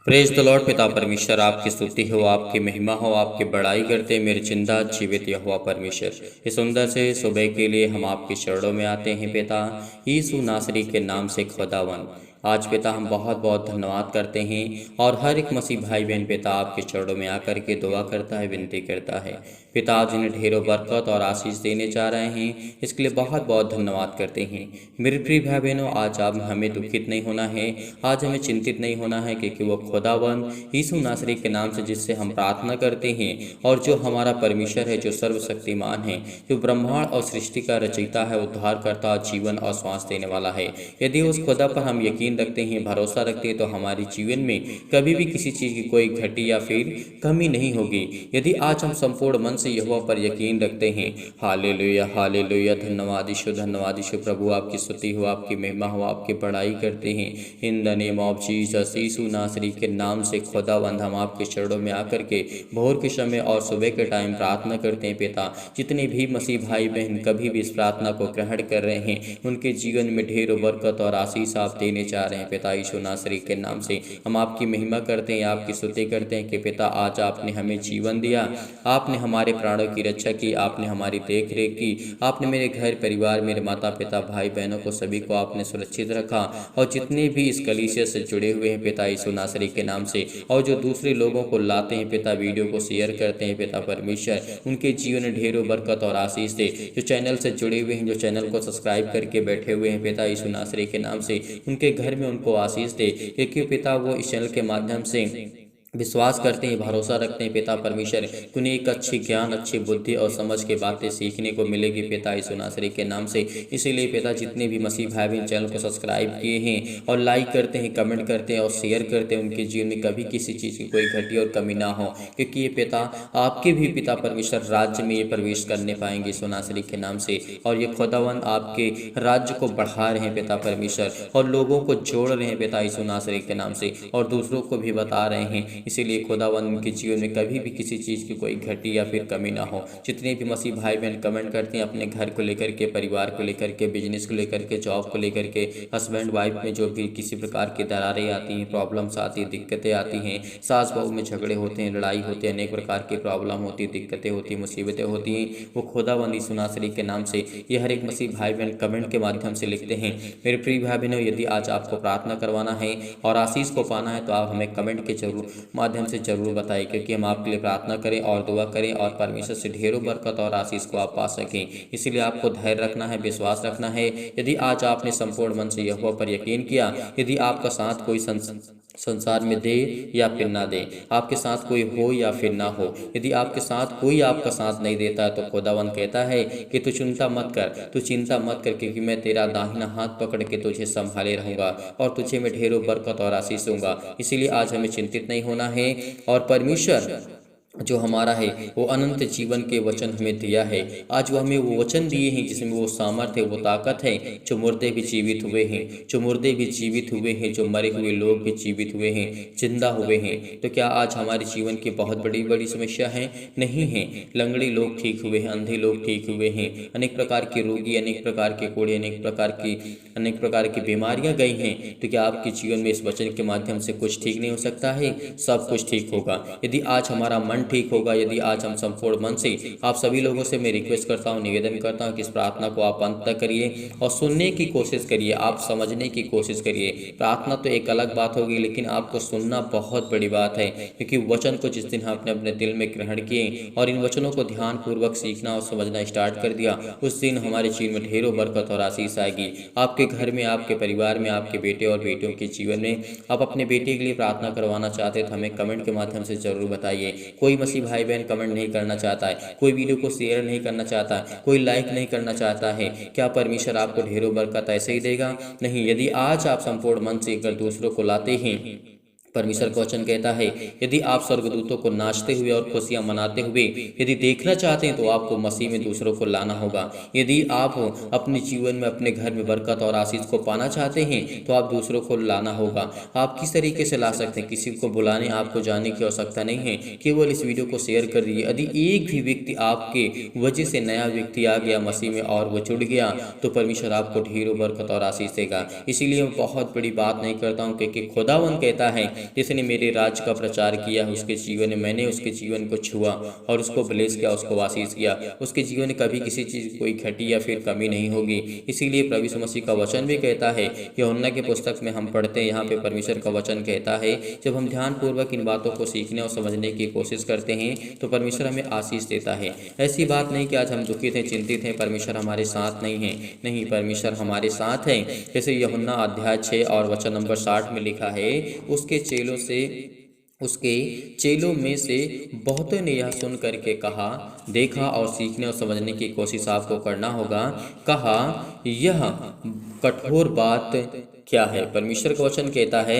Praise the Lord. पिता परमेश्वर आपकी स्तुति हो, आपकी महिमा हो, आपकी बड़ाई करते मेरे जिंदा जीवित यहोवा परमेश्वर। इस सुंदर से सुबह के लिए हम आपके चरणों में आते हैं पिता, यीशु नासरी के नाम से खुदावन। आज पिता हम बहुत बहुत धन्यवाद करते हैं और हर एक मसीह भाई बहन पिता आपके चरणों में आकर के दुआ करता है, विनती करता है पिता। आज उन्हें ढेरों बरकत और आशीष देने जा रहे हैं, इसके लिए बहुत बहुत धन्यवाद करते हैं। मेरे प्रिय भाई बहनों, आज आप हमें दुखित नहीं होना है, आज हमें चिंतित नहीं होना है, क्योंकि वो खुदावन यीशु नासरी के नाम से जिससे हम प्रार्थना करते हैं और जो हमारा परमेश्वर है, जो सर्वशक्तिमान है, जो ब्रह्मांड और सृष्टि का रचयिता है, उद्धारकर्ता, जीवन और श्वास देने वाला है। यदि उस खुदा पर हम यकीन रखते हैं, भरोसा रखते हैं, तो हमारे जीवन में कभी भी किसी चीज़ की कोई घटी या फिर कमी नहीं होगी। यदि आज हम संपूर्ण मन से यहोवा पर यकीन रखते हैं। Hallelujah hallelujah. धन्यवाद यीशु, धन्यवाद यीशु। प्रभु आपकी स्तुति हो, आपकी महिमा हो, आपकी बड़ाई करते हैं in the name of Jesus. Yeshu नासरी के नाम से खुदावंद हम आपके चरणों में आकर के भोर के समय और सुबह के टाइम प्रार्थना करते हैं पिता। जितने भी मसीह भाई बहन कभी भी इस प्रार्थना को ग्रहण कर रहे हैं, उनके जीवन में ढेरों बरकत और आशीष आप देने जा रहे हैं पिता। यीशु नासरी के नाम से हम आपकी महिमा करते हैं, आपकी स्तुति करते हैं कि पिता आज आपने हमें जीवन दिया, आपने हमारे प्राणों की रक्षा की, आपने हमारी देख रेख की, आपने मेरे घर परिवार, मेरे माता पिता, भाई बहनों को सभी को आपने सुरक्षित रखा। और जितने भी इस कलीसिया से जुड़े हुए हैं पिता यीशु नासरी के नाम से, और जो दूसरे लोगों को लाते हैं पिता, वीडियो को शेयर करते हैं पिता परमेश्वर, उनके जीवन में ढेरों बरकत और आशीष दे। जो चैनल से जुड़े हुए हैं, जो चैनल को सब्सक्राइब करके बैठे हुए हैं पिता यीशु नासरी के नाम से, उनके घर में उनको आशीष दे, क्योंकि पिता वो इस चैनल के माध्यम से विश्वास करते हैं, भरोसा रखते हैं पिता परमेश्वर, उन्हें एक अच्छी ज्ञान, अच्छी बुद्धि और समझ के बातें सीखने को मिलेगी पिता यीशु नासरी के नाम से। इसीलिए पिता जितने भी मसीह भाई बहन चैनल को सब्सक्राइब किए हैं और लाइक करते हैं, कमेंट करते हैं और शेयर करते हैं, उनके जीवन में कभी किसी चीज़ की कोई घटी और कमी ना हो, क्योंकि ये पिता आपके भी पिता परमेश्वर राज्य में ये प्रवेश करने पाएंगे यीशु नासरी के नाम से। और ये खुदावंद आपके राज्य को बढ़ा रहे हैं पिता परमेश्वर, और लोगों को जोड़ रहे हैं पिता यीशु नासरी के नाम से, और दूसरों को भी बता रहे हैं। इसीलिए खुदावंद उनके जीवन में कभी भी किसी चीज़ की कोई घटी या फिर कमी ना हो। जितने भी मसीह भाई बहन कमेंट करते हैं अपने घर को लेकर के, परिवार को लेकर के, बिजनेस को लेकर के, जॉब को लेकर के, हस्बैंड वाइफ में जो भी किसी प्रकार की दरारें आती हैं, प्रॉब्लम्स आती हैं, दिक्कतें आती हैं, सास बहू में झगड़े होते हैं, लड़ाई होते हैं, अनेक प्रकार की प्रॉब्लम होती है, दिक्कतें होती हैं, मुसीबतें होती हैं, वो खुदावंद यीशु नासरी के नाम से ये हर एक मसीह भाई बहन कमेंट के माध्यम से लिखते हैं। मेरे प्रिय भाई बहनों, यदि आज आपको प्रार्थना करवाना है और आशीष को पाना है, तो आप हमें कमेंट के जरूर माध्यम से जरूर बताएं, क्योंकि हम आपके लिए प्रार्थना करें और दुआ करें और परमेश्वर से ढेरों बरकत और आशीष को आप पा सकें। इसीलिए आपको धैर्य रखना है, विश्वास रखना है। यदि आज आपने संपूर्ण मन से यहोवा पर यकीन किया, यदि आपका साथ कोई संसार में दे या फिर ना दे, आपके साथ कोई हो या फिर ना हो, यदि आपके साथ कोई आपका साथ नहीं देता, तो खुदावन कहता है कि तू चिंता मत कर, तू चिंता मत कर, क्योंकि मैं तेरा दाहिना हाथ पकड़ के तुझे संभाले रहूंगा और तुझे मैं ढेरों बरकत और आशीष दूंगा। इसीलिए आज हमें चिंतित नहीं होना है। और परमेश्वर जो हमारा है वो अनंत जीवन के वचन हमें दिया है। आज वो हमें वो वचन दिए हैं जिसमें वो सामर्थ्य, वो ताकत है, जो मुर्दे भी जीवित हुए हैं, जो मुर्दे भी जीवित हुए हैं, जो मरे हुए लोग भी जीवित हुए हैं, जिंदा हुए हैं। तो क्या आज हमारे जीवन की बहुत बड़ी बड़ी समस्या है? नहीं है। लंगड़े लोग ठीक हुए हैं, अंधे लोग ठीक हुए हैं, अनेक प्रकार के रोगी, अनेक प्रकार के कोढ़े, अनेक प्रकार की बीमारियां गई हैं। तो क्या आपके जीवन में इस वचन के माध्यम से कुछ ठीक नहीं हो सकता है? सब कुछ ठीक होगा यदि आज हमारा मन ठीक होगा, यदि आज हम संपूर्ण मन से, आप सभी लोगों से मैं रिक्वेस्ट करता हूँ, निवेदन करता हूँ कि इस प्रार्थना को आप अंत तक करिए और सुनने की कोशिश करिए, आप समझने की कोशिश करिए। प्रार्थना तो एक अलग बात होगी, लेकिन आपको सुनना बहुत बड़ी बात है, क्योंकि वचन को जिस दिन आपने अपने दिल में ग्रहण किए और इन वचनों को ध्यान पूर्वक सीखना और समझना स्टार्ट कर दिया, उस दिन हमारे जीवन में ढेरों बरकत और आशीष आएगी। आपके घर में, आपके परिवार में, आपके बेटे और बेटियों के जीवन में। आप अपने बेटे के लिए प्रार्थना करवाना चाहते हैं तो हमें कमेंट के माध्यम से जरूर बताइए। कोई मसीह भाई बहन कमेंट नहीं करना चाहता है, कोई वीडियो को शेयर नहीं करना चाहता है, कोई लाइक नहीं करना चाहता है, क्या परमेश्वर आपको ढेरों बरकत ऐसे ही देगा? नहीं। यदि आज आप संपूर्ण मन से अगर दूसरों को लाते हैं, परमेश्वर का वचन कहता है यदि आप स्वर्गदूतों को नाचते हुए और खुशियां मनाते हुए यदि देखना चाहते हैं, तो आपको मसीह में दूसरों को लाना होगा। यदि आप अपने जीवन में, अपने घर में बरकत और आशीष को पाना चाहते हैं, तो आप दूसरों को लाना होगा। आप किस तरीके से ला सकते हैं? किसी को बुलाने, आपको जाने की आवश्यकता नहीं है, केवल इस वीडियो को शेयर कर दीजिए। यदि एक भी व्यक्ति आपके वजह से, नया व्यक्ति आ गया मसीह में और वो जुड़ गया, तो परमेश्वर आपको ढेरों बरकत और आशीष देगा। इसीलिए मैं बहुत बड़ी बात नहीं करता हूँ, क्योंकि खुदावंद कहता है जिसने मेरे राज्य का प्रचार किया, उसके जीवन में मैंने उसके जीवन को छुआ और उसको ब्लेस किया, उसको आशीष किया। उसके जीवन में कभी किसी चीज़ कोई घटी या फिर कमी नहीं होगी। इसीलिए प्रभु यीशु मसीह का वचन भी कहता है, यूहन्ना की पुस्तक में हम पढ़ते हैं, यहाँ पे परमेश्वर का वचन कहता है, जब हम ध्यानपूर्वक इन बातों को सीखने और समझने की कोशिश करते हैं तो परमेश्वर हमें आशीष देता है। ऐसी बात नहीं कि आज हम दुखित हैं, चिंतित हैं, परमेश्वर हमारे साथ नहीं है। नहीं, परमेश्वर हमारे साथ है। जैसे यूहन्ना अध्याय 6 और वचन नंबर 60 में लिखा है, उसके चेलों में से बहुतों ने यह सुन करके कहा, देखा और सीखने और समझने की कोशिश आपको करना होगा। कहा, यह कठोर बात क्या है? परमेश्वर का वचन कहता है,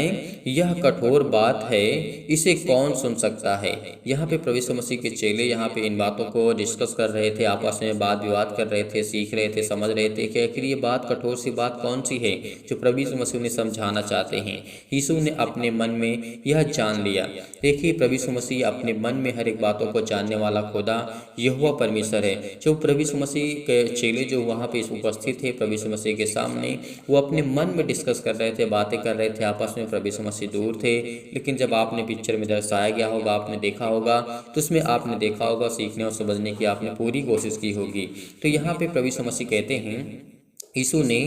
यह कठोर बात है, इसे कौन सुन सकता है? यहाँ पे प्रभु यीशु मसीह के चेले यहाँ पे इन बातों को डिस्कस कर रहे थे, आपस में वाद विवाद कर रहे थे, सीख रहे थे, समझ रहे थे कि आखिर ये बात, कठोर सी बात कौन सी है जो प्रभु यीशु मसीह ने समझाना चाहते हैं। यीशु ने अपने मन में यह जान लिया। देखिए, प्रभु यीशु मसीह अपने मन में हर एक बातों को जानने वाला खुदा यहोवा परमेश्वर है। जो प्रभु यीशु मसीह के चेले जो वहाँ पे उपस्थित थे प्रभु यीशु मसीह के सामने, वो अपने मन में डिस्कस कर रहे थे, बातें कर रहे थे आपस में। प्रभु यीशु मसीह दूर थे, लेकिन जब आपने पिक्चर में दर्शाया गया होगा, आपने देखा होगा, तो उसमें आपने देखा होगा, सीखने और समझने की आपने पूरी कोशिश की होगी। तो यहाँ पे प्रभु यीशु मसीह कहते हैं, यीशु ने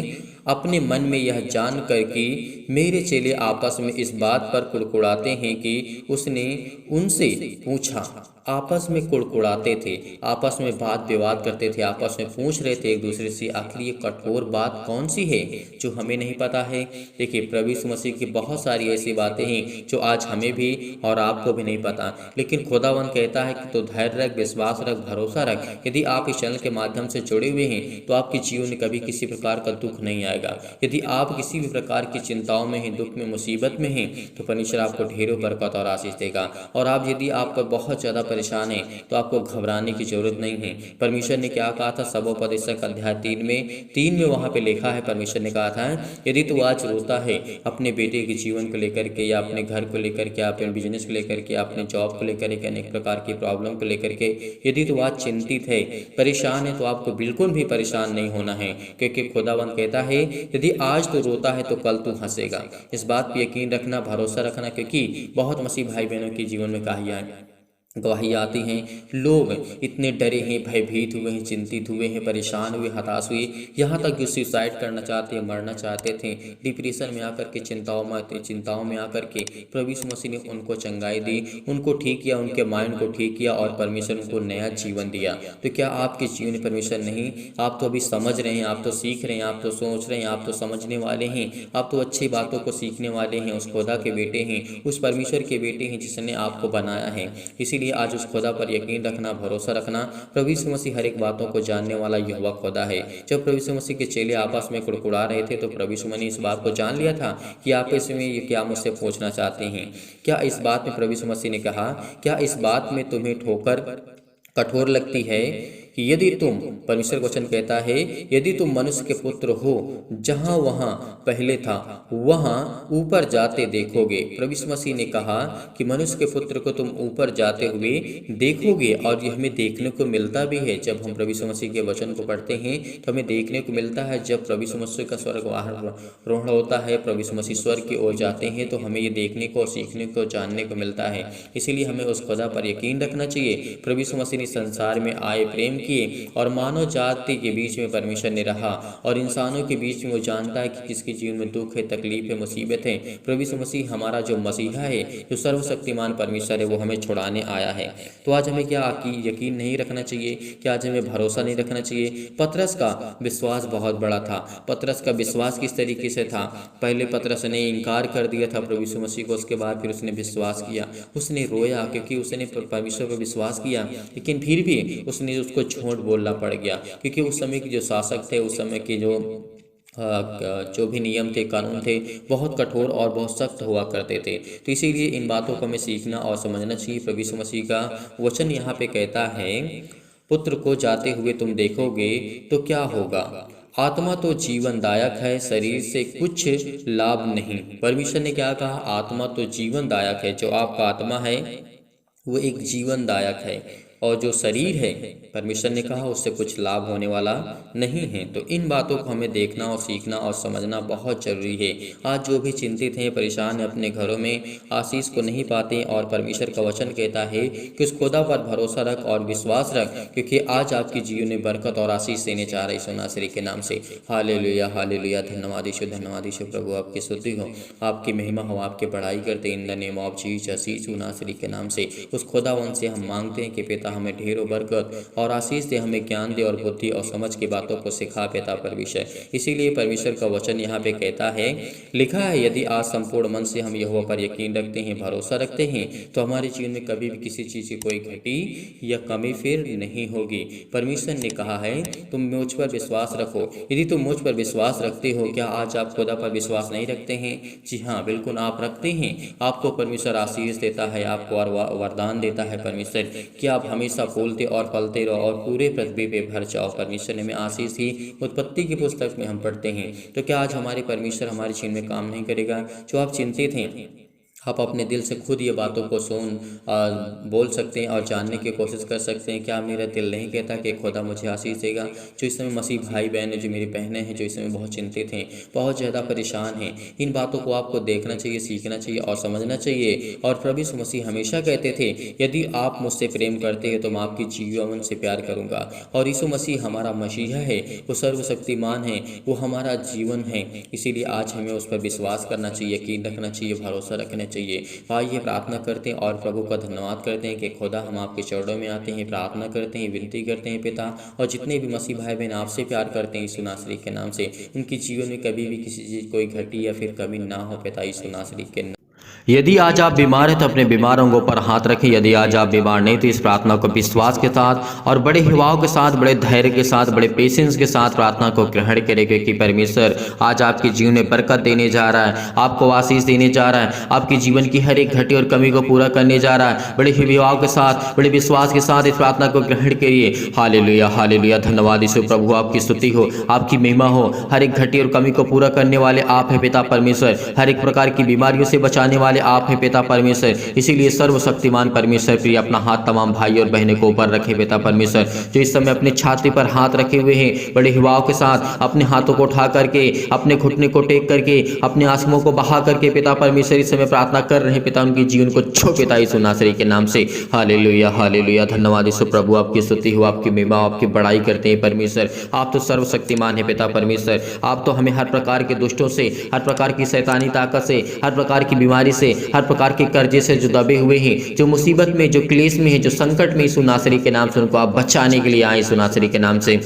अपने मन में यह जान कर कि मेरे चेले आपस में इस बात पर कुड़कुड़ाते हैं कि उसने उनसे पूछा। आपस में कुड़कुड़ाते थे, आपस में बात विवाद करते थे, आपस में पूछ रहे थे एक दूसरे से, आखिर ये कठोर बात कौन सी है जो हमें नहीं पता है। देखिए, प्रभु यीशु मसीह की बहुत सारी ऐसी बातें हैं जो आज हमें भी और आपको भी नहीं पता, लेकिन खुदावन कहता है कि तो धैर्य रख, विश्वास रख, भरोसा रख। यदि आप इस चैनल के माध्यम से जुड़े हुए हैं तो आपके जीवन में कभी किसी प्रकार का दुख नहीं आएगा। यदि आप किसी भी प्रकार की चिंताओं में हैं, दुख में, मुसीबत में हैं, तो परमेश्वर आपको ढेरों बरकत और आशीष देगा। और आप यदि आप पर बहुत ज़्यादा परेशान है तो आपको घबराने की जरूरत नहीं है। परमेश्वर ने क्या कहा था? सबोपदेशक अध्याय 3 में वहाँ पे लिखा है, परमेश्वर ने कहा था, यदि तू आज रोता है अपने बेटे के जीवन को लेकर के, या अपने घर को लेकर के, अपने बिजनेस को लेकर के, अपने जॉब को लेकर के, अनेक प्रकार की प्रॉब्लम को लेकर के, यदि तू आज चिंतित है, परेशान है, तो आपको बिल्कुल भी परेशान नहीं होना है, क्योंकि खुदावंद कहता है, यदि आज तू रोता है तो कल तू हंसेगा। इस बात पर यकीन रखना, भरोसा रखना, क्योंकि बहुत मसीह भाई बहनों के जीवन में गवाही आती हैं। लोग इतने डरे हैं, भयभीत हुए हैं, चिंतित हुए हैं, परेशान हुए, हताश हुए, यहाँ तक कि सुसाइड करना चाहते हैं, मरना चाहते थे। डिप्रेशन में आकर के, चिंताओं में आकर के प्रभु यीशु मसीह ने उनको चंगाई दी, उनको ठीक किया, उनके माइंड को ठीक किया और परमेश्वर उनको नया जीवन दिया। तो क्या आपके जीवन में परमेश्वर नहीं? आप तो अभी समझ रहे हैं, आप तो सीख रहे हैं, आप तो सोच रहे हैं, आप तो समझने वाले हैं, आप तो अच्छी बातों को सीखने वाले हैं। उस खुदा के बेटे हैं, उस परमेश्वर के बेटे हैं जिसने आपको बनाया है। इसीलिए आज उस खुदा पर यकीन रखना, भरोसा रखना। प्रभु यीशु मसीह हर एक बातों को जानने वाला यहोवा खुदा है। जब प्रभु यीशु मसीह के चेले आपस में कुड़कुड़ा रहे थे तो प्रभु यीशु मसीह ने इस बात को जान लिया था कि आपस में ये क्या मुझसे पूछना चाहते हैं। क्या इस बात में प्रभु यीशु मसीह ने कहा, क्या इस बात में तुम्हें ठोकर कठोर लगती है कि यदि तुम, परमेश्वर वचन कहता है, यदि तुम मनुष्य के पुत्र हो, जहां वहां पहले था वहां ऊपर जाते देखोगे। प्रभु यीशु मसीह ने कहा कि मनुष्य के पुत्र को तुम ऊपर जाते हुए देखोगे, और ये हमें देखने को मिलता भी है। जब हम प्रभु यीशु मसीह के वचन को पढ़ते हैं तो हमें देखने को मिलता है, जब प्रभु यीशु मसीह का स्वर्ग आरोहण होता है, प्रभु यीशु मसीह स्वर्ग की ओर जाते हैं, तो हमें ये देखने को, सीखने को, जानने को मिलता है। इसीलिए हमें उस खुदा पर यकीन रखना चाहिए। प्रभु यीशु मसीह ने संसार में आए, प्रेम किए, और मानव जाति के बीच में परमेश्वर ने रहा, और इंसानों के बीच में वो जानता है कि किसके जीवन में दुख है, तकलीफ है, मुसीबत है। प्रभु यीशु मसीह हमारा जो मसीहा है, जो सर्वशक्तिमान परमेश्वर है, वो हमें छुड़ाने आया है। तो आज हमें क्या यकीन नहीं रखना चाहिए? क्या आज हमें भरोसा नहीं रखना चाहिए? पतरस का विश्वास बहुत बड़ा था। पतरस का विश्वास किस तरीके से था? पहले पतरस ने इनकार कर दिया था प्रभु यीशु मसीह को, उसके बाद फिर उसने विश्वास किया, उसने रोया क्योंकि उसने परमेश्वर पर विश्वास किया, लेकिन फिर भी उसने उसको झूठ बोलना पड़ गया, क्योंकि उस समय के जो शासक थे, उस समय के जो भी नियम थे, कानून थे, बहुत कठोर और बहुत सख्त हुआ करते थे। तो इसीलिए इन बातों को हमें सीखना और समझना चाहिए। प्रभु यीशु मसीह का वचन यहाँ पे कहता है, पुत्र को जाते हुए तुम देखोगे तो क्या होगा? आत्मा तो जीवनदायक है, शरीर से कुछ लाभ नहीं। परमेश्वर ने क्या कहा? आत्मा तो जीवनदायक है। जो आपका आत्मा है वो एक जीवनदायक है। और जो शरीर है, परमेश्वर ने कहा उससे कुछ लाभ होने वाला नहीं है। तो इन बातों को हमें देखना और सीखना और समझना बहुत जरूरी है। आज जो भी चिंतित हैं, परेशान हैं, अपने घरों में आशीष को नहीं पाते, और परमेश्वर का वचन कहता है कि उस खुदा पर भरोसा रख और विश्वास रख, क्योंकि आज आपके जीवन में बरकत और आशीष देने जा रहा है यीशु नासरी के नाम से। Hallelujah hallelujah. धन्यवाद यीशु प्रभु, आपकी स्तुति हो, आपकी महिमा हो, आपकी बड़ाई करते in the name of Jesus Yeshu नासरी के नाम से। उस खुदावन से हम मांगते हैं कि पिता हमें ढेरों बरकत और आशीष दे, हमें ज्ञान दे और बुद्धि और समझ की बातों को सिखा पिता परमेश्वर। इसीलिए परमेश्वर का वचन यहाँ पे कहता है, लिखा है, यदि आज संपूर्ण मन से हम यहोवा पर यकीन रखते हैं, भरोसा रखते हैं, तो हमारे जीवन में कभी भी किसी चीज़ की कोई घटी या कमी फिर नहीं होगी। परमेश्वर ने कहा है, तुम मुझ पर विश्वास रखो। यदि तुम मुझ पर विश्वास रखते हो, क्या आज आप खुदा पर विश्वास नहीं रखते हैं? जी हाँ, बिल्कुल आप रखते हैं। आपको परमेश्वर आशीष देता है, आपको वरदान देता है परमेश्वर कि आप हमेशा फूलते और फलते रहो और पूरे पृथ्वी पे भर जाओ। परमेश्वर ने हमें आशीष ही उत्पत्ति की पुस्तक में हम पढ़ते हैं। तो क्या आज हमारे परमेश्वर हमारे जीवन में काम नहीं करेगा? जो आप चिंतित हैं, आप अपने दिल से खुद ये बातों को बोल सकते हैं और जानने की कोशिश कर सकते हैं। क्या मेरा दिल नहीं कहता कि खुदा मुझे आशीष देगा? जो इस समय मसीह भाई बहन हैं, जो मेरी बहनें हैं, जो इस समय बहुत चिंतित हैं, बहुत ज़्यादा परेशान हैं, इन बातों को आपको देखना चाहिए, सीखना चाहिए और समझना चाहिए। और प्रभु यीशु मसीह हमेशा कहते थे, यदि आप मुझसे प्रेम करते हैं तो मैं आपकी जीवन से प्यार करूँगा। और यीशु मसीह हमारा मसीहा है, वो सर्वशक्तिमान है, वो हमारा जीवन है। इसीलिए आज हमें उस पर विश्वास करना चाहिए, यकीन रखना चाहिए, भरोसा रखना चाहिए। आइए प्रार्थना करते हैं और प्रभु का धन्यवाद करते हैं कि खुदा हम आपके चरणों में आते हैं, प्रार्थना करते हैं, विनती करते हैं पिता। और जितने भी मसीह भाई बहन आपसे प्यार करते हैं यीशु नासरी के नाम से, उनके जीवन में कभी भी किसी चीज़ कोई घटी या फिर कमी ना हो पिता यीशु नासरी के नाम। यदि आज आप बीमार हैं तो अपने बीमार अंगों पर हाथ रखें। यदि आज आप बीमार नहीं तो इस प्रार्थना को विश्वास के साथ और बड़े हिवाव के साथ, बड़े धैर्य के साथ, बड़े पेशेंस के साथ प्रार्थना को ग्रहण करें, क्योंकि परमेश्वर आज आपके जीवन में बरकत देने जा रहा है, आपको आशीष देने जा रहा है, आपके जीवन की हर एक घटी और कमी को पूरा करने जा रहा है। बड़े हिवाव के साथ, बड़े विश्वास के साथ इस प्रार्थना को ग्रहण करिए। Hallelujah hallelujah. धन्यवाद यीशु प्रभु, आपकी स्तुति हो, आपकी महिमा हो। हर एक घटी और कमी को पूरा करने वाले आप हैं पिता परमेश्वर। हर एक प्रकार की बीमारियों से बचाने वाले आप हैं पिता परमेश्वर। इसीलिए सर्वशक्तिमान परमेश्वर प्रिय अपना हाथ तमाम भाई और बहनों को ऊपर रखे पिता परमेश्वर, जो इस समय अपने छाती पर हाथ रखे हुए हैं, बड़े हिवाव के साथ अपने हाथों को उठा करके, अपने घुटने को टेक करके, अपने आंसुओं को बहा करके पिता परमेश्वर इस समय प्रार्थना कर रहे हैं। पिता उनके जीवन को छो पिता यीशु नासरी के नाम से। Hallelujah hallelujah. धन्यवाद यीशु प्रभु, आपकी स्तुति हो, आपकी महिमा, आपकी बड़ाई करते हैं परमेश्वर। आप तो सर्वशक्तिमान है पिता परमेश्वर। आप तो हमें हर प्रकार के दुष्टों से, हर प्रकार की शैतानी ताकत से, हर प्रकार की बीमारी से, हर प्रकार के कर्जे से जो दबे हुए हैं, जो मुसीबत में, जो क्लेश में है, जो संकट में, यीशु नासरी के नाम से उनको आप बचाने के लिए आए। यीशु नासरी के नाम से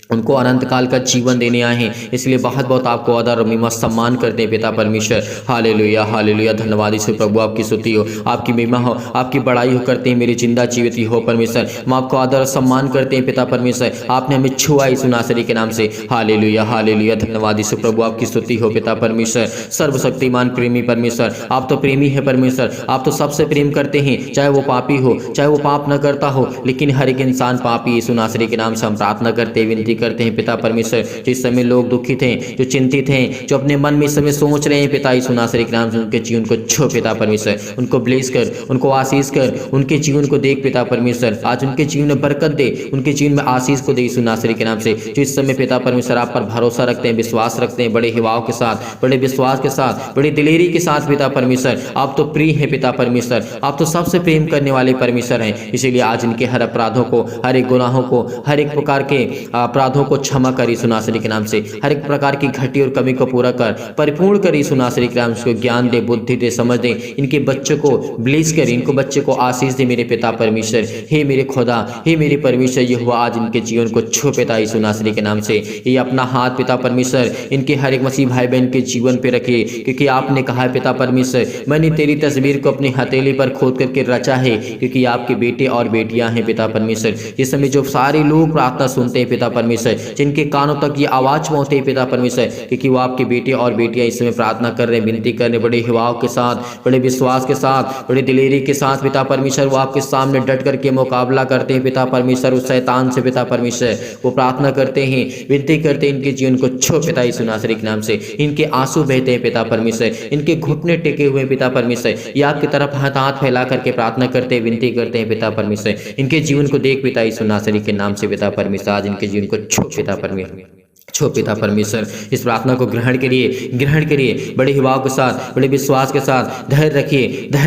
उनको अनंत काल का जीवन देने आए हैं। इसलिए बहुत बहुत आपको आदर और महिमा सम्मान करते हैं पिता परमेश्वर। Hallelujah hallelujah. धन्यवाद यीशु प्रभु, आपकी स्तुति हो, आपकी महिमा हो, आपकी बड़ाई हो करते हैं मेरी जिंदा जीवित हो परमेश्वर। हम आपको आदर और सम्मान करते हैं पिता परमेश्वर। आपने हमें छुआ यीशु नासरी के नाम से। Hallelujah hallelujah. धन्यवाद यीशु प्रभु, आपकी स्तुति हो पिता परमेश्वर। सर्वशक्तिमान प्रेमी परमेश्वर, आप तो प्रेमी है परमेश्वर। आप तो सबसे प्रेम करते हैं, चाहे वो पापी हो, चाहे वो पाप न करता हो, लेकिन हर एक इंसान पापी। यीशु नासरी के नाम से हम प्रार्थना करते हैं, विनती करते हैं पिता परमेश्वर। जिस समय लोग दुखित हैं, जो चिंतित हैं, जो अपने मन में इस समय सोच रहे हैं पिता यीशु नासरी के नाम से, उनके जीवन को छो पिता परमेश्वर। उनको ब्लेस कर, उनको आशीष कर, उनके जीवन को देख पिता परमेश्वर। आज उनके जीवन में बरकत दे, उनके जीवन में आशीष को दे यीशु नासरी के नाम से। जो इस समय पिता परमेश्वर आप पर भरोसा रखते हैं, विश्वास रखते हैं, बड़े हिवाव के साथ, बड़े विश्वास के साथ, बड़ी दिलेरी के साथ पिता परमेश्वर। आप तो प्रिय है पिता परमेश्वर। आप तो सबसे प्रेम करने वाले परमेश्वर हैं। इसीलिए आज इनके हर अपराधों को, हर एक गुनाहों को, हर एक प्रकार के अपराधों को क्षमा कर यीशु नासरी के नाम से। हर एक प्रकार की घटी और कमी को पूरा कर, परिपूर्ण कर यीशु नासरी के नाम से। ज्ञान दे, बुद्धि दे, समझ दे, इनके बच्चों को ब्लेस कर, इनको बच्चे को आशीष दे मेरे पिता परमेश्वर। हे मेरे खुदा, हे मेरे परमेश्वर, ये हुआ आज इनके जीवन को छू पिता यीशु नासरी के नाम से। ये अपना हाथ पिता परमेश्वर इनके हर एक मसीह भाई बहन के जीवन पे रखिए, क्योंकि आपने कहा है पिता परमेश्वर, मैंने तेरी तस्वीर को अपनी हथेली पर खोद करके रचा है, क्योंकि आपके बेटे और बेटियां हैं पिता परमेश्वर। इस समय जो सारे लोग प्रार्थना सुनते हैं पिता परमेश्वर, परमेश्वर, जिनके कानों तक ये आवाज़ पहुँचती है पिता परमेश्वर, क्योंकि वो आपके बेटे और बेटियाँ इस समय प्रार्थना कर रहे हैं, विनती कर रहे हैं, बड़े हिवाव के साथ, बड़े विश्वास के साथ, बड़े दिलेरी के साथ पिता परमेश्वर वो आपके सामने डट करके मुकाबला करते हैं पिता परमेश्वर उस शैतान से पिता परमेश्वर। वो प्रार्थना करते हैं, विनती करते हैं, इनके जीवन को छो पिता यीशु नासरी के नाम से। इनके आंसू बहते हैं पिता परमेश्वर, इनके घुटने टेके हुए पिता परमेश्वर, ये आपकी तरफ हाथ फैला करके प्रार्थना करते हैं, विनती करते हैं पिता परमेश्वर। इनके जीवन को देख पिता यीशु नासरी के नाम से पिता परमेश्वर, आज इनके जीवन को छो पिता परमेश्वर, छो पिता परमेश्वर। इस प्रार्थना को ग्रहण करिए बड़े हिवाव के साथ, बड़े विश्वास के साथ। धैर्य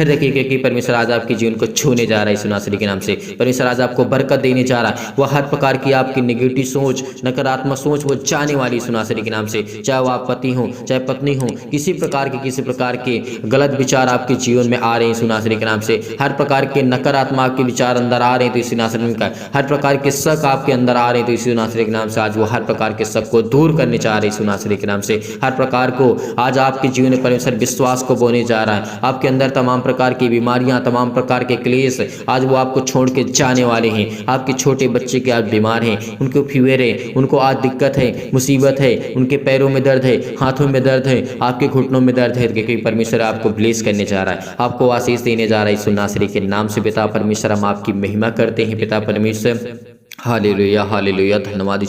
रखिए क्योंकि परमेश्वर आज आपके जीवन को छूने जा रहा है यीशु नासरी के नाम से। परमेश्वर आज आपको बरकत देने जा रहा है। वह हर प्रकार की आपकी नेगेटिव सोच, नकारात्मक सोच वो जाने वाली यीशु नासरी के नाम से। चाहे वो आप पति हो, चाहे पत्नी हो, किसी प्रकार के गलत विचार आपके जीवन में आ रहे हैं यीशु नासरी के नाम से। हर प्रकार के नकारात्मक आपके विचार अंदर आ रहे हैं तो यीशु नासरी का, हर प्रकार के शक आपके अंदर आ रहे हैं तो यीशु नासरी के नाम से आज वो हर प्रकार के शक को दूर करने जा रहे हैं यीशु नासरी के नाम से। हर प्रकार को आज आपके जीवन में परमेश्वर विश्वास को बोने जा रहा है। आपके अंदर तमाम प्रकार की बीमारियां, तमाम प्रकार के क्लेश आज वो आपको छोड़ के जाने वाले हैं। आपके छोटे बच्चे के आज बीमार हैं, उनको फीवर है, उनको आज दिक्कत है, मुसीबत है, उनके पैरों में दर्द है, हाथों में दर्द है, आपके घुटनों में दर्द है, क्योंकि परमेश्वर आपको ब्लेस करने जा रहा है, आपको आशीष देने जा रहा है यीशु नासरी के नाम से। पिता परमेश्वर हम आपकी महिमा करते हैं पिता परमेश्वर। हालेलुया हालेलुया, धन्यवाद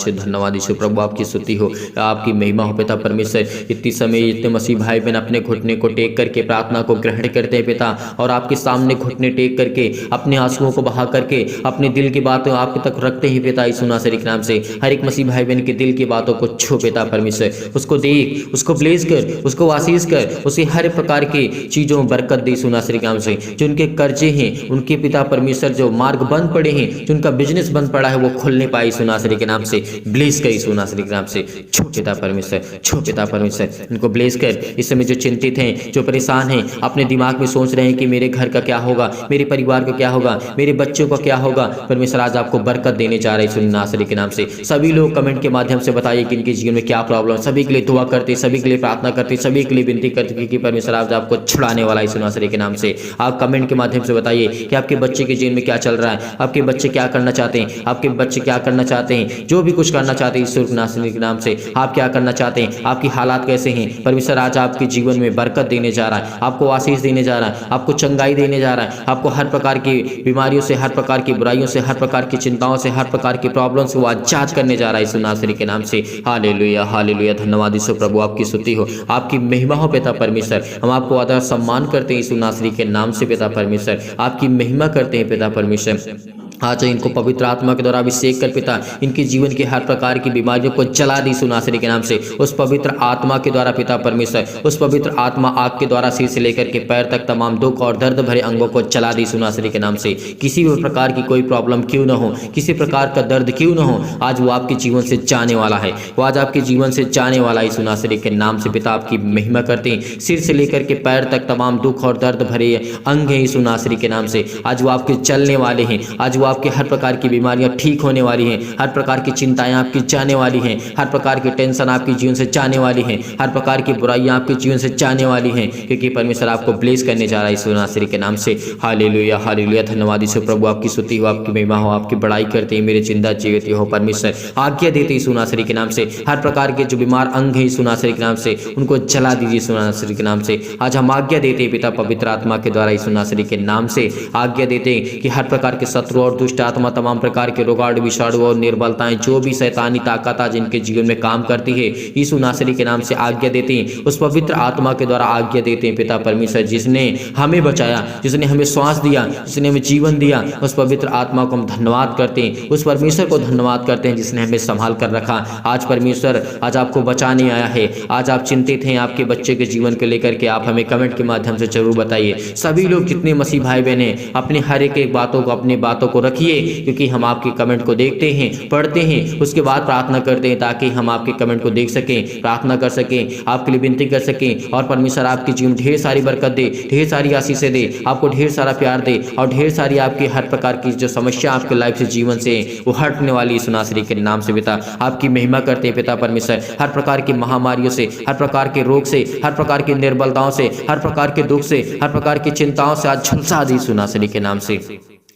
यीशु प्रभु, आपकी स्तुति हो, आपकी महिमा हो पिता परमेश्वर। इतने समय इतने मसीह भाई बहन अपने घुटने को टेक करके प्रार्थना को ग्रहण करते हैं पिता, और आपके सामने घुटने टेक करके अपने आंसुओं को बहा करके अपने दिल की बातें आपके तक रखते हैं पिता यीशु नासरी के नाम से। हर एक मसीह भाई बहन के दिल की बातों को छू पिता परमेश्वर, उसको देख, उसको ब्लेस कर, उसको आशीष कर, उसे हर प्रकार की चीज़ों में बरकत दे यीशु नासरी के नाम से। जो उनके कर्जे हैं, उनके पिता परमेश्वर जो मार्ग बंद पड़े हैं, जो उनका बिजनेस बंद पड़ा है, वो खुलने पाए यीशु नासरी के नाम से। ब्लेस कर यीशु नासरी के नाम से, छो पिता परमेश्वर, छो पिता परमेश्वर, उनको ब्लेस कर। इस समय जो चिंतित हैं, जो परेशान हैं, अपने दिमाग में सोच रहे हैं कि मेरे घर का क्या होगा, मेरे परिवार का क्या होगा, मेरे बच्चों का क्या होगा, परमेश्वर आज आपको बरकत देने जा रहे हैं यीशु नासरी के नाम से। सभी लोग कमेंट के माध्यम से बताइए कि इनके जीवन में क्या प्रॉब्लम, सभी के लिए दुआ करते, सभी के लिए प्रार्थना करते, सभी के लिए विनती करते कि परमेश्वर आज आपको छुड़ाने वाला है यीशु नासरी के नाम से। आप कमेंट के माध्यम से बताइए कि आपके बच्चे के जीवन में क्या चल रहा है, आपके बच्चे क्या करना चाहते हैं, आपके बच्चे क्या करना चाहते हैं, जो भी कुछ करना चाहते हैं यीशु नासरी के नाम से। आप क्या करना चाहते हैं, आपकी हालात कैसे हैं, परमेश्वर आज आपके जीवन में बरकत देने जा रहा है, आपको आशीष देने जा रहा है, आपको चंगाई देने जा रहा है, आपको हर प्रकार की बीमारियों से, हर प्रकार की बुराइयों से, हर प्रकार की चिंताओं से, हर प्रकार की प्रॉब्लम से वो आजाद करने जा रहा है यीशु नासरी के नाम से। हालेलुया हालेलुया, धन्यवाद यीशु प्रभु, आपकी स्तुति हो, आपकी महिमा हो पिता परमेश्वर। हम आपको आदर सम्मान करते हैं यीशु नासरी के नाम से पिता परमेश्वर, आपकी महिमा करते हैं पिता परमेश्वर। आज इनको पवित्र आत्मा के द्वारा अभिषेक कर पिता, इनके जीवन की हर प्रकार की बीमारियों को जला दी यीशु नासरी के नाम से। उस पवित्र आत्मा के द्वारा पिता परमेश्वर, उस पवित्र आत्मा आग के द्वारा सिर से लेकर के पैर तक तमाम दुख और दर्द भरे अंगों को जला दी यीशु नासरी के नाम से। किसी भी प्रकार की कोई प्रॉब्लम क्यों ना हो, किसी प्रकार का दर्द क्यों ना हो, आज वो आपके जीवन से जाने वाला है, वो आज आपके जीवन से जाने वाला है यीशु नासरी के नाम से। पिता आपकी महिमा करते हैं, सिर से लेकर के पैर तक तमाम दुख और दर्द भरे अंग हैं यीशु नासरी के नाम से। आज वो आपके चलने वाले हैं, आज वो आपके हर प्रकार की बीमारियां ठीक होने वाली हैं, हर प्रकार की चिंताएं आपकी जाने वाली हैं, हर प्रकार की टेंशन आपके जीवन से जाने वाली हैं, हर प्रकार की बुराइयां आपके जीवन से जाने वाली हैं, क्योंकि परमेश्वर आपको ब्लेस करने जा रहा है यीशु नासरी के नाम से। हालेलुया हालेलुया, धन्यवाद यीशु प्रभु, आपकी स्तुति हो, आपकी महिमा हो, आपकी बड़ाई करते हैं मेरे जिंदा जीवित हो परमेश्वर। आज्ञा देते यीशु नासरी के नाम से, हर प्रकार के जो बीमार अंग हैं यीशु नासरी के नाम से, उनको जला दीजिए यीशु नासरी के नाम से। आज हम आज्ञा देते हैं पिता पवित्र आत्मा के द्वारा यीशु नासरी के नाम से आज्ञा देते हैं कि हर प्रकार के शत्रु और दुष्ट आत्मा, तमाम प्रकार के रोगाणु विषाणु और निर्बलताएं, जो भी शैतानी ताकत आज जिनके जीवन में काम करती है, यीशु नासरी के नाम से आज्ञा देते हैं, उस पवित्र आत्मा के द्वारा आज्ञा देते हैं पिता परमेश्वर, जिसने हमें बचाया, जिसने हमें श्वास दिया, जिसने हमें जीवन दिया, उस पवित्र आत्मा को हम धन्यवाद करते हैं, उस परमेश्वर को धन्यवाद करते हैं जिसने हमें संभाल कर रखा। आज परमेश्वर आज आपको बचाने आया है। आज आप चिंतित हैं आपके बच्चे के जीवन को लेकर के, आप हमें कमेंट के माध्यम से जरूर बताइए। सभी लोग जितने मसीह भाई बहन हैं, अपने हर एक बातों को, अपनी बातों को रखिए, क्योंकि हम आपके कमेंट को देखते हैं, पढ़ते हैं, उसके बाद प्रार्थना करते हैं, ताकि हम आपके कमेंट को देख सकें, प्रार्थना कर सकें, आपके लिए विनती कर सकें, और परमेश्वर आपके जीवन ढेर सारी बरकत दे, ढेर सारी आशीषें दे, आपको ढेर सारा प्यार दे, और ढेर सारी आपकी हर प्रकार की जो समस्या आपके लाइफ से, जीवन से, वो हटने वाली यीशु नासरी के नाम से पिता आपकी महिमा करते हैं पिता परमेश्वर। हर प्रकार की महामारियों से, हर प्रकार के रोग से, हर प्रकार की निर्बलताओं से, हर प्रकार के दुख से, हर प्रकार की चिंताओं से आज झुलसा दी यीशु नासरी के नाम से।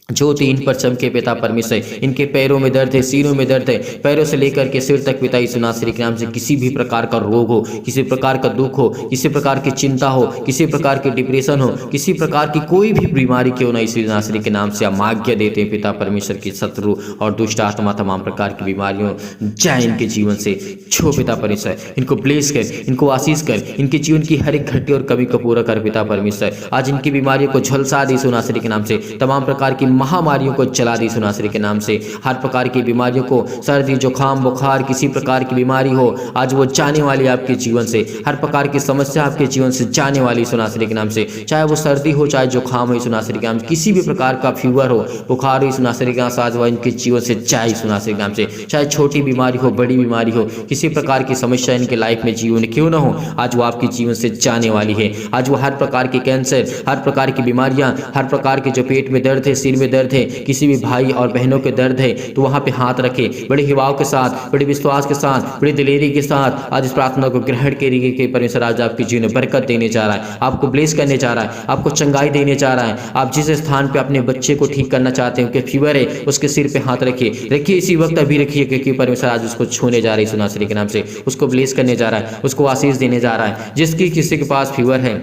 जो 3 पर चमके पिता परमेश्वर, इनके पैरों में दर्द है, सीनों में दर्द है, पैरों से लेकर के सिर तक पिता यीशु नासरी के नाम से किसी भी प्रकार का रोग हो, किसी प्रकार का दुख हो, किसी प्रकार की चिंता हो, किसी प्रकार की डिप्रेशन हो, किसी प्रकार की कोई भी बीमारी क्यों ना यीशु नासरी के नाम से हम आज्ञा देते हैं पिता परमेश्वर की शत्रु और दुष्ट आत्मा तमाम प्रकार की बीमारियों जाए इनके जीवन से छो पिता परमेश्वर, इनको ब्लेस कर, इनको आशीष कर, इनके जीवन की हर एक घटी और कमी को पूरा कर पिता परमेश्वर। आज इनकी बीमारियों को झलसा दे यीशु नासरी के नाम से, तमाम प्रकार की महामारियों को चला दी यीशु नासरी के नाम से, हर प्रकार की बीमारियों को, सर्दी जुकाम बुखार किसी प्रकार की बीमारी हो आज वो जाने वाली आपके जीवन से, हर प्रकार की समस्या आपके जीवन से जाने वाली यीशु नासरी के नाम से, चाहे वो सर्दी हो चाहे जुकाम हो यीशु नासरी के नाम से, किसी भी प्रकार का फीवर हो बुखार हो यीशु नासरी के नाम से आज वो इनके जीवन से जाए यीशु नासरी के नाम से, चाहे छोटी बीमारी हो बड़ी बीमारी हो, किसी प्रकार की समस्या इनके लाइफ में जीवन क्यों ना हो आज वो आपके जीवन से जाने वाली है। आज वो हर प्रकार के कैंसर, हर प्रकार की बीमारियां, हर प्रकार के जो पेट में दर्द है, सिर में दर्द है, किसी भी भाई और बहनों के दर्द है तो वहां पे हाथ रखे, बड़े हिवाव के साथ, बड़े विश्वास के साथ, बड़ी दिलेरी के साथ आज इस प्रार्थना को ग्रहण करिए कि परमेश्वर आज आपके जीवन में बरकत देने जा रहा है, आपको ब्लेस करने जा रहा है, आपको चंगाई देने जा रहा है। आप जिस स्थान पे अपने बच्चे को ठीक करना चाहते हो कि फीवर है उसके सिर पे हाथ रखिए इसी वक्त अभी रखिए, क्योंकि परमेश्वर आज उसको छूने जा रही है यीशु नासरी के नाम से, उसको ब्लेस करने जा रहा है, उसको आशीष देने जा रहा है। जिसकी किसी के पास फीवर है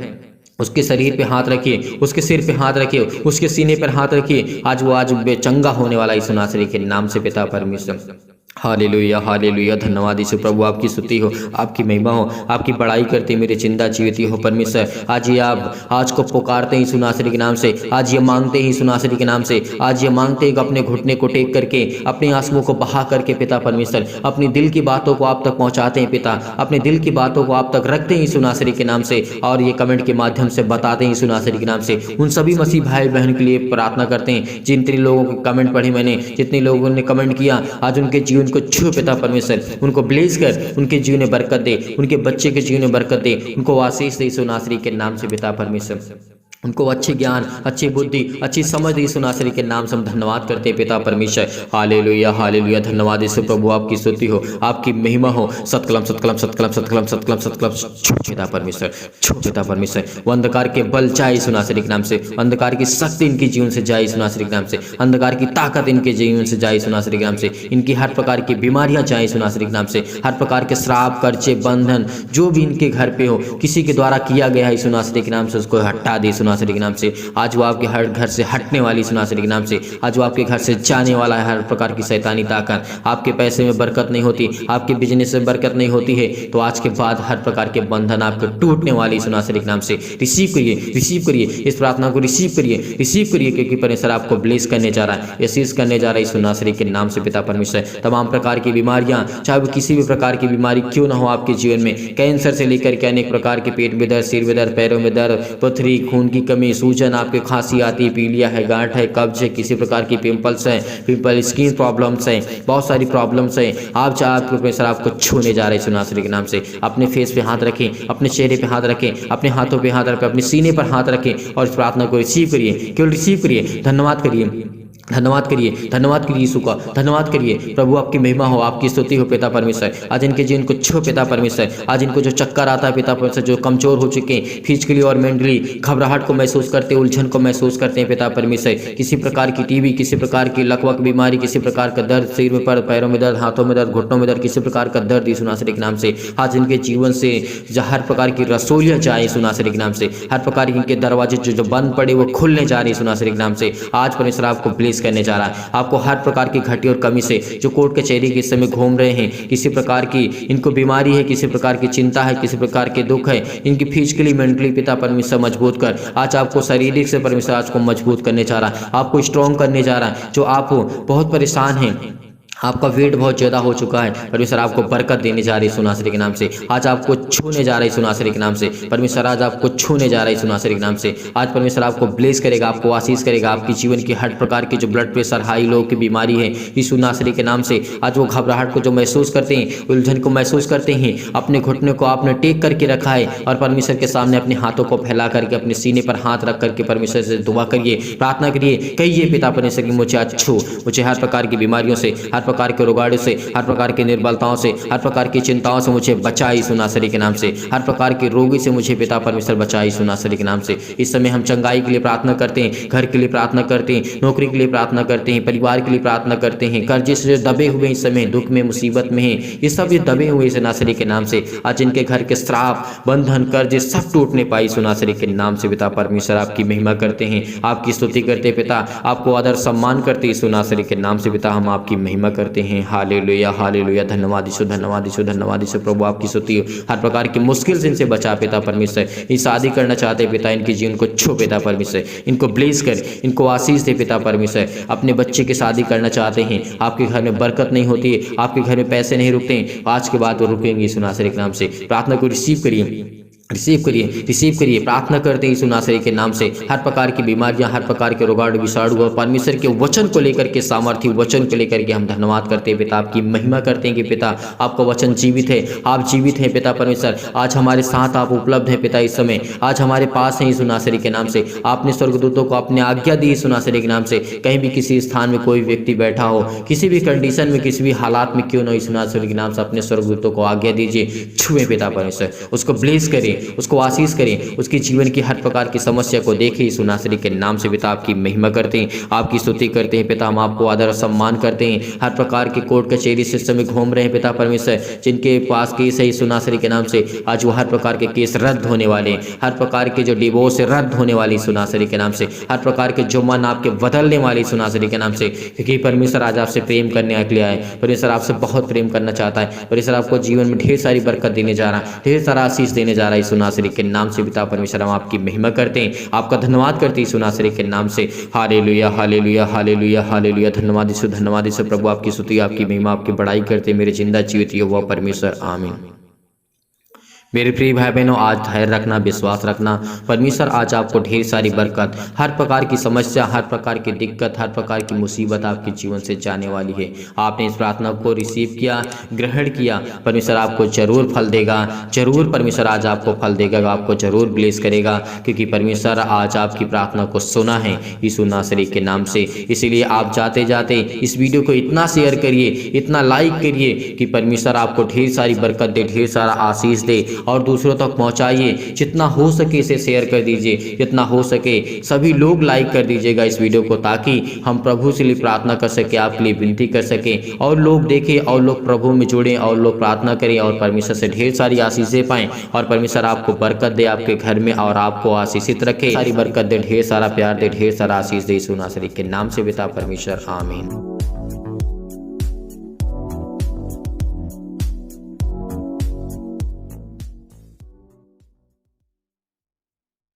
उसके शरीर पे हाथ रखिए, उसके सिर पे हाथ रखिए, उसके सीने पर हाथ रखिए, आज वो आज बेचंगा होने वाला यीशु नासरी के नाम से पिता परमेश्वर। हालेलुया हालेलुया, धन्यवाद यीशु प्रभु, आपकी स्तुति हो, आपकी महिमा हो, आपकी बड़ाई करते मेरे जिंदा जीवित हो परमेश्वर। आज ये आप आज को पुकारते हैं यीशु नासरी के नाम से, आज ये मांगते हैं यीशु नासरी के नाम से, आज ये मांगते हैं कि अपने घुटने को टेक करके, अपने आंसुओं को बहा करके पिता परमेश्वर अपनी दिल की बातों को आप तक पहुंचाते हैं पिता, अपने दिल की बातों को आप तक रखते हैं यीशु नासरी के नाम से, और ये कमेंट के माध्यम से बताते हैं यीशु नासरी के नाम से। उन सभी मसीह भाई बहन के लिए प्रार्थना करते हैं जितने लोगों के कमेंट पढ़े मैंने, जितने लोगों ने कमेंट किया, आज उनके जीवन को छू पिता परमेश्वर, उनको ब्लेस कर, उनके जीवन में बरकत दे, उनके बच्चे के जीवन में बरकत दे, उनको आशीष दे यीशु नासरी के नाम से पिता परमेश्वर। उनको अच्छे ज्ञान, अच्छी बुद्धि, अच्छी समझ दी यीशु नासरी के नाम से हम धन्यवाद करते हैं पिता परमेश्वर। हालेलुया हालेलुया, धन्यवाद यीशु प्रभु, आपकी स्तुति हो, आपकी महिमा हो, सतकलम सतकलम सतकलम सतकलम सतकलम सतकलम पिता परमेश्वर, पिता परमेश्वर। वो अंधकार के बल जाए यीशु नासरी के नाम से, अंधकार की शक्ति इनके जीवन से जाए यीशु नासरी के नाम से, अंधकार की ताकत इनके जीवन से जाए यीशु नासरी के नाम से, इनकी हर प्रकार की बीमारियां जाए यीशु नासरी के नाम से, हर प्रकार के श्राप कर्जे बंधन जो भी इनके घर पे हो, किसी के द्वारा किया गया है यीशु नासरी के नाम से, उसको हटा दे यीशु नासरी के नाम से। आज वो आपके हर घर से हटने वाली यीशु नासरी के नाम से, आज वो आपके घर से जाने वाला है हर प्रकार की शैतानी ताकत। आपके पैसे में बरकत नहीं होती, आपके बिजनेस में बरकत नहीं होती है, तो आज के बाद हर प्रकार के बंधन आपके टूटने वाली यीशु नासरी के नाम से। रिसीव करिए इस प्रार्थना को, रिसीव करिए क्योंकि परमेश्वर आपको ब्लेस करने जा रहा है, आशीष करने जा रहा है यीशु नासरी के नाम से पिता परमेश्वर। तमाम प्रकार की बीमारियां, चाहे वो किसी भी प्रकार की बीमारी क्यों ना हो आपके जीवन में, कैंसर से लेकर के अनेक प्रकार के पेट में दर्द, सिर में दर्द, पैरों में दर्द, पथरी, खून की कमी, सूजन, आपके खांसी आती, पीलिया है, गांठ है, कब्ज है, किसी प्रकार की पिंपल्स है, स्किन प्रॉब्लम्स है, बहुत सारी प्रॉब्लम्स है, आप परमेश्वर आपको छूने जा रहे हैं यीशु नासरी के नाम से। अपने फेस पे हाथ रखें, अपने चेहरे पे हाथ रखें, अपने हाथों पे हाथ रखें, अपने सीने पर हाथ रखें और इस प्रार्थना को रिसीव करिए, केवल रिसीव करिए। धन्यवाद करिए यीशु का, धन्यवाद करिए प्रभु, आपकी महिमा हो, आपकी स्तुति हो पिता परमेश्वर। आज इनके जीवन को छो पिता परमेश्वर, आज इनको जो चक्कर आता है पिता परमेश्वर, जो कमजोर हो चुके हैं फिजिकली और मेंटली, घबराहट को महसूस करते हैं, उलझन को महसूस करते हैं पिता परमेश्वर, किसी प्रकार की टीबी, किसी प्रकार की लकवक बीमारी, किसी प्रकार का दर्द, सिर में पर, पैरों में दर्द, हाथों में दर्द, घुटनों में दर्द, किसी प्रकार का दर्द यीशु नासरी के नाम से आज इनके जीवन से हर प्रकार की रसोलियां जाए यीशु नासरी के नाम से, हर प्रकार के इनके दरवाजे जो बंद पड़े वो खुलने जा रहे यीशु नासरी के नाम से। आज परमेश्वर आपको ब्लेस करने जा रहा है, आपको हर प्रकार की घटी और कमी से, जो कोर्ट कचहरी के समय घूम रहे हैं, किसी प्रकार की इनको बीमारी है, किसी प्रकार की चिंता है, किसी प्रकार के दुख है, इनकी फिजिकली मेंटली पिता परमेश्वर मजबूत कर, आज आपको शारीरिक से परमेश्वर आज को मजबूत करने जा रहा है, आपको स्ट्रॉन्ग करने जा रहा है। जो आप बहुत परेशान हैं, आपका वेट बहुत ज़्यादा हो चुका है, परमेश्वर आपको बरकत देने जा रही है यीशु नासरी के नाम से। आज आपको छूने जा रहा है यीशु नासरी के नाम से, परमेश्वर आज आपको छूने जा रहा है यीशु नासरी के नाम से। आज परमेश्वर आपको ब्लेस करेगा, आपको आशीष करेगा, आपकी जीवन की हर प्रकार की जो ब्लड प्रेशर, हाई लो की बीमारी है यीशु नासरी के नाम से, आज वो घबराहट को जो महसूस करते हैं, उलझन को महसूस करते हैं, अपने घुटने को आपने टेक करके रखा है और परमेश्वर के सामने अपने हाथों को फैला करके अपने सीने पर हाथ रख करके परमेश्वर से दुआ करिए, प्रार्थना करिए, कहिए पिता परमेश्वर की मुझे आज छू, मुझे हर प्रकार की बीमारियों से, हर प्रकार के रोगाड़े से, हर प्रकार की निर्बलताओं से, हर प्रकार की चिंताओं से मुझे बचा यीशु नासरी के नाम से। हर प्रकार के रोगी से मुझे पिता परमेश्वर बचा यीशु नासरी के नाम से। इस समय हम चंगाई के लिए प्रार्थना करते हैं, घर के लिए प्रार्थना करते हैं, नौकरी के लिए प्रार्थना करते हैं, परिवार के लिए प्रार्थना करते हैं। कर्जे से दबे हुए इस समय दुख में मुसीबत में हैं, ये सब ये दबे हुए इस नासरी के नाम से आज इनके घर के श्राप बंधन कर्जे सब टूटने पाए यीशु नासरी के नाम से। पिता परमेश्वर आपकी महिमा करते हैं, आपकी स्तुति करते हैं पिता, आपको आदर सम्मान करते यीशु नासरी के नाम से। पिता हम आपकी महिमा करते हैं। हालेलुया हालेलुया, धन्यवाद यीशु, धन्यवाद यीशु, धन्यवाद यीशु। प्रभु आपकी स्तुति हो। हर प्रकार की मुश्किल से इनसे बचा पिता परमेश्वर। ये शादी करना चाहते पिता, इनके जीवन को छू पिता परमेश्वर, इनको ब्लेस कर, इनको आशीष दे पिता परमेश्वर। अपने बच्चे की शादी करना चाहते हैं, आपके घर में बरकत नहीं होती है, आपके घर में पैसे नहीं रुकते हैं, आज के बाद वो रुकेंगे यीशु नासरी के नाम से। प्रार्थना को रिसीव करिए, रिसीव करिए, रिसीव करिए। प्रार्थना करते हैं यीशु नासरी के नाम से। हर प्रकार की बीमारियां, हर प्रकार के रोगाणु विषाणु और परमेश्वर के वचन को लेकर के, सामर्थ्य वचन को लेकर के हम धन्यवाद करते हैं पिता, आपकी महिमा करते हैं कि पिता आपका वचन जीवित है, आप जीवित हैं पिता परमेश्वर। आज हमारे साथ आप उपलब्ध हैं पिता, इस समय आज हमारे पास हैं यीशु नासरी के नाम से। आपने स्वर्गदूतों को अपने आज्ञा दी यीशु नासरी के नाम से। कहीं भी किसी स्थान में कोई व्यक्ति बैठा हो, किसी भी कंडीशन में, किसी भी हालात में क्यों न, यीशु नासरी के नाम से अपने स्वर्गदूतों को आज्ञा दीजिए, छुए पिता परमेश्वर, उसको ब्लेस करें, उसको आशीष करें, उसकी जीवन की हर प्रकार की समस्या को देखें यीशु नासरी के नाम से। पिता आपकी महिमा करते हैं, आपकी स्तुति करते हैं पिता, हम आपको आदर और सम्मान करते हैं। हर प्रकार की कोर्ट कचहरी सिस्टम में घूम रहे हैं पिता परमेश्वर, जिनके पास केस है यीशु नासरी के नाम से, आज वो हर प्रकार के केस रद्द होने वाले हैं। हर प्रकार के जो डिवोर्स है रद्द होने वाली यीशु नासरी के नाम से। हर प्रकार के जो मन आपके बदलने वाले यीशु नासरी के नाम से, क्योंकि परमेश्वर आज आपसे प्रेम करने के लिए आए। परमेश्वर आपसे बहुत प्रेम करना चाहता है। परमेश्वर आपको जीवन में ढेर सारी बरकत देने जा रहा है, ढेर सारा आशीष देने जा रहा है यीशु नासरी के नाम से। पिता परमेश्वर हम आपकी महिमा करते हैं, आपका धन्यवाद करते हैं यीशु नासरी के नाम से। हालेलुया हालेलुया हालेलुया हालेलुया, धन्यवाद यीशु, धन्यवाद यीशु। प्रभु आपकी स्तुति, आपकी महिमा, आपकी बड़ाई करते हैं मेरे जिंदा जीवित यहोवा परमेश्वर, आमीन। मेरे प्रिय भाई बहनों, आज धैर्य रखना, विश्वास रखना। परमेश्वर आज आपको ढेर सारी बरकत, हर प्रकार की समस्या, हर प्रकार की दिक्कत, हर प्रकार की मुसीबत आपके जीवन से जाने वाली है। आपने इस प्रार्थना को रिसीव किया, ग्रहण किया, परमेश्वर आपको जरूर फल देगा, जरूर परमेश्वर आज आपको फल देगा, आपको जरूर ब्लेस करेगा, क्योंकि परमेश्वर आज आपकी प्रार्थना को सुना है यीशु नासरी के नाम से। इसीलिए आप जाते जाते इस वीडियो को इतना शेयर करिए, इतना लाइक करिए कि परमेश्वर आपको ढेर सारी बरकत दे, ढेर सारा आशीष दे, और दूसरों तक पहुंचाइए। जितना हो सके इसे शेयर कर दीजिए, जितना हो सके सभी लोग लाइक कर दीजिएगा इस वीडियो को, ताकि हम प्रभु से लिए प्रार्थना कर सके, आपके लिए विनती कर सके, और लोग देखें, और लोग प्रभु में जुड़ें, और लोग प्रार्थना करें, और परमेश्वर से ढेर सारी आशीषें पाएं, और परमेश्वर आपको बरकत दे आपके घर में, और आपको आशीषित रखे, सारी बरकत दे, ढेर सारा प्यार दे, ढेर सारा आशीष दे यीशु नासरी के नाम से पिता परमेश्वर, आमीन।